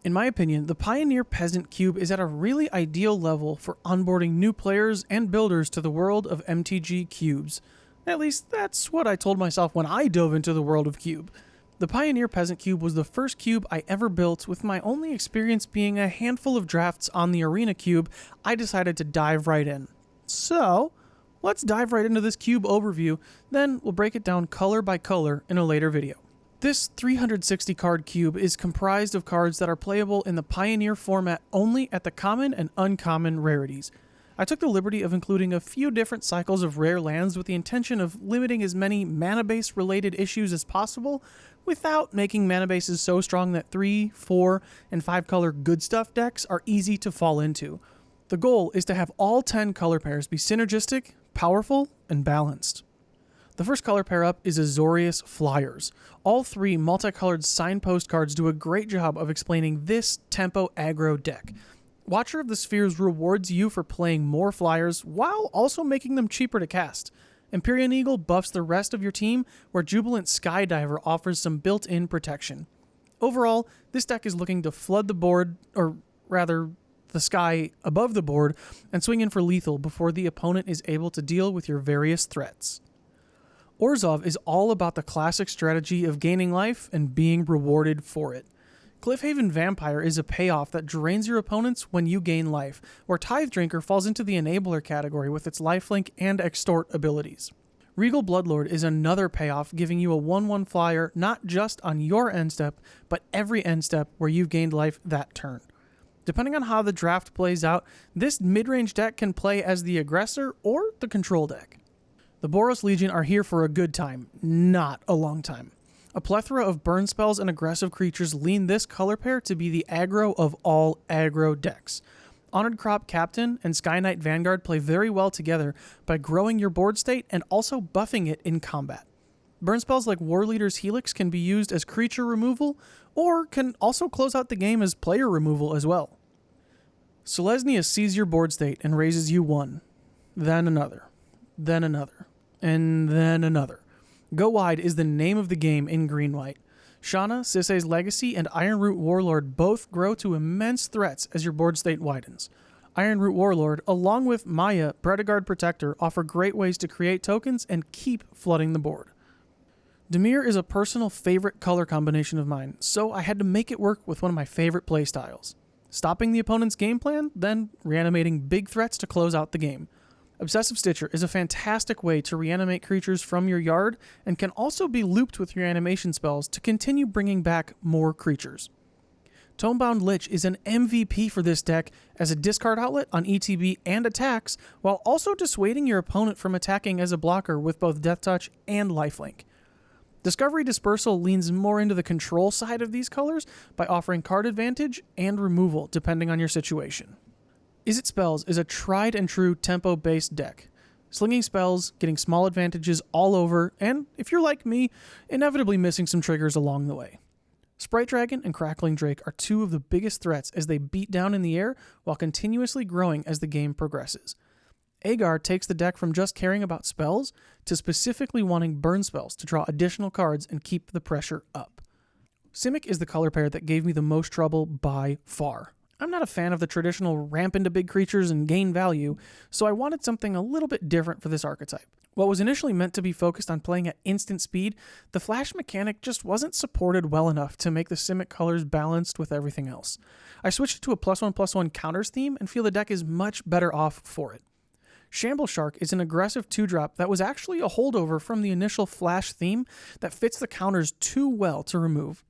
In my opinion, the Pioneer Peasant Cube is at a really ideal level for onboarding new players and builders to the world of MTG cubes. At least that's what I told myself when I dove into the world of cube. The Pioneer Peasant Cube was the first cube I ever built, with my only experience being a handful of drafts on the Arena Cube. I decided to dive right in. So, let's dive right into this cube overview, then we'll break it down color by color in a later video. This 360 card cube is comprised of cards that are playable in the Pioneer format only at the common and uncommon rarities. I took the liberty of including a few different cycles of rare lands with the intention of limiting as many mana base related issues as possible without making mana bases so strong that 3, 4, and 5 color good stuff decks are easy to fall into. The goal is to have all 10 color pairs be synergistic, powerful, and balanced. The first color pair up is AZORIUS FLIERS. All 3 multicolored signpost cards do a great job of explaining this tempo aggro deck. Watcher of the Spheres rewards you for playing more flyers while also making them cheaper to cast. Empyrean Eagle buffs the rest of your team, where Jubilant Skydiver offers some built-in protection. Overall, this deck is looking to flood the board, or rather, the sky above the board, and swing in for lethal before the opponent is able to deal with your various threats. ORZHOV is all about the classic strategy of gaining life and being rewarded for it. Cliffhaven Vampire is a payoff that drains your opponents when you gain life, where Tithe Drinker falls into the enabler category with its lifelink and extort abilities. Regal Bloodlord is another payoff, giving you a 1/1 flyer not just on your end step, but every end step where you've gained life that turn. Depending on how the draft plays out, this mid-range deck can play as the aggressor or the control deck. The Boros Legion are here for a good time, not a long time. A plethora of burn spells and aggressive creatures lean this color pair to be the aggro of all aggro decks. Honored Crop Captain and Sky Knight Vanguard play very well together by growing your board state and also buffing it in combat. Burn spells like War Leader's Helix can be used as creature removal, or can also close out the game as player removal as well. Selesnya sees your board state and raises you 1, then another, then another, and then another. Go Wide is the name of the game in green-white. Shauna, Sisay's Legacy, and Ironroot Warlord both grow to immense threats as your board state widens. Ironroot Warlord, along with Maya, Prediguard Protector, offer great ways to create tokens and keep flooding the board. DIMIR is a personal favorite color combination of mine, so I had to make it work with one of my favorite playstyles. Stopping the opponent's game plan, then reanimating big threats to close out the game. Obsessive Stitcher is a fantastic way to reanimate creatures from your yard, and can also be looped with reanimation spells to continue bringing back more creatures. Tomebound Lich is an MVP for this deck as a discard outlet on ETB and attacks, while also dissuading your opponent from attacking as a blocker with both Death Touch and Lifelink. Discovery Dispersal leans more into the control side of these colors by offering card advantage and removal depending on your situation. IZZET Spells is a tried and true tempo-based deck. Slinging spells, getting small advantages all over, and, if you're like me, inevitably missing some triggers along the way. Sprite Dragon and Crackling Drake are 2 of the biggest threats as they beat down in the air while continuously growing as the game progresses. Agar takes the deck from just caring about spells to specifically wanting burn spells to draw additional cards and keep the pressure up. SIMIC is the color pair that gave me the most trouble by far. I'm not a fan of the traditional ramp into big creatures and gain value, so I wanted something a little bit different for this archetype. What was initially meant to be focused on playing at instant speed, the flash mechanic just wasn't supported well enough to make the SIMIC colors balanced with everything else. I switched to a +1/+1 counters theme and feel the deck is much better off for it. Shamble Shark is an aggressive 2-drop that was actually a holdover from the initial flash theme that fits the counters too well to remove.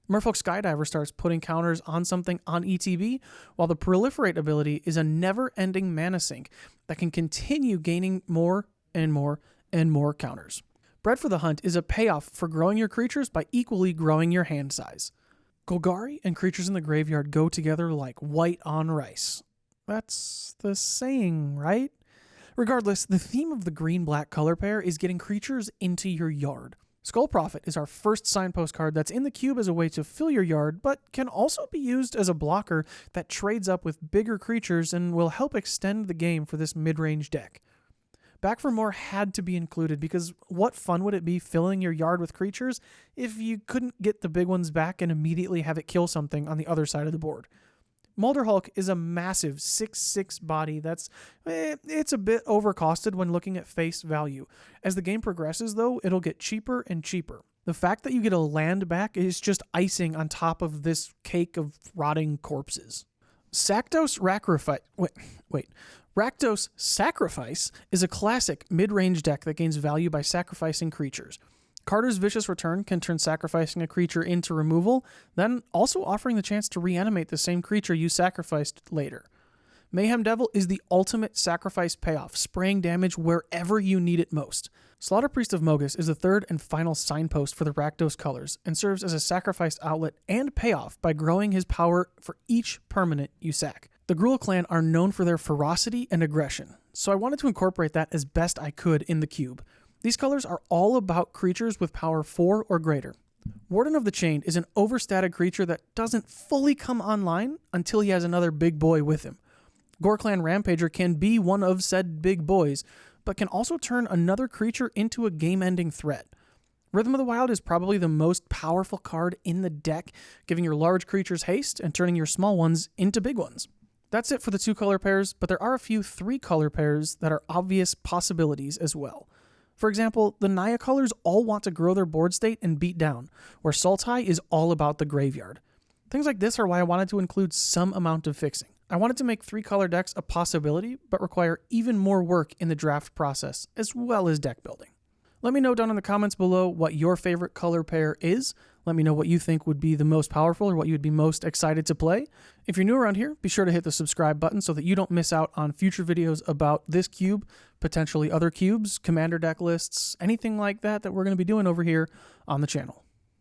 Merfolk Skydiver starts putting counters on something on ETB, while the Proliferate ability is a never-ending mana sink that can continue gaining more and more and more counters. Bred for the Hunt is a payoff for growing your creatures by equally growing your hand size. Golgari and Creatures in the Graveyard go together like white on rice. That's the saying, right? Regardless, the theme of the green-black color pair is getting creatures into your yard. Skull Prophet is our first signpost card that's in the cube as a way to fill your yard, but can also be used as a blocker that trades up with bigger creatures and will help extend the game for this mid-range deck. Back for More had to be included because what fun would it be filling your yard with creatures if you couldn't get the big ones back and immediately have it kill something on the other side of the board. Mulder Hulk is a massive 6'6" body it's a bit overcosted when looking at face value. As the game progresses though, it'll get cheaper and cheaper. The fact that you get a land back is just icing on top of this cake of rotting corpses. Rakdos Sacrifice is a classic mid-range deck that gains value by sacrificing creatures. Carter's Vicious Return can turn sacrificing a creature into removal, then also offering the chance to reanimate the same creature you sacrificed later. Mayhem Devil is the ultimate sacrifice payoff, spraying damage wherever you need it most. Slaughter Priest of Mogis is the third and final signpost for the Rakdos colors and serves as a sacrifice outlet and payoff by growing his power for each permanent you sack. The Gruul clan are known for their ferocity and aggression, so I wanted to incorporate that as best I could in the cube. These colors are all about creatures with power 4 or greater. Warden of the Chain is an overstated creature that doesn't fully come online until he has another big boy with him. Gore Clan Rampager can be one of said big boys, but can also turn another creature into a game-ending threat. Rhythm of the Wild is probably the most powerful card in the deck, giving your large creatures haste and turning your small ones into big ones. That's it for the 2-color pairs, but there are a few 3-color pairs that are obvious possibilities as well. For example, the Naya colors all want to grow their board state and beat down, where Sultai is all about the graveyard. Things like this are why I wanted to include some amount of fixing. I wanted to make 3-color decks a possibility, but require even more work in the draft process, as well as deck building. Let me know down in the comments below what your favorite color pair is. Let me know what you think would be the most powerful or what you would be most excited to play. If you're new around here, be sure to hit the subscribe button so that you don't miss out on future videos about this cube, potentially other cubes, commander deck lists, anything like that we're going to be doing over here on the channel.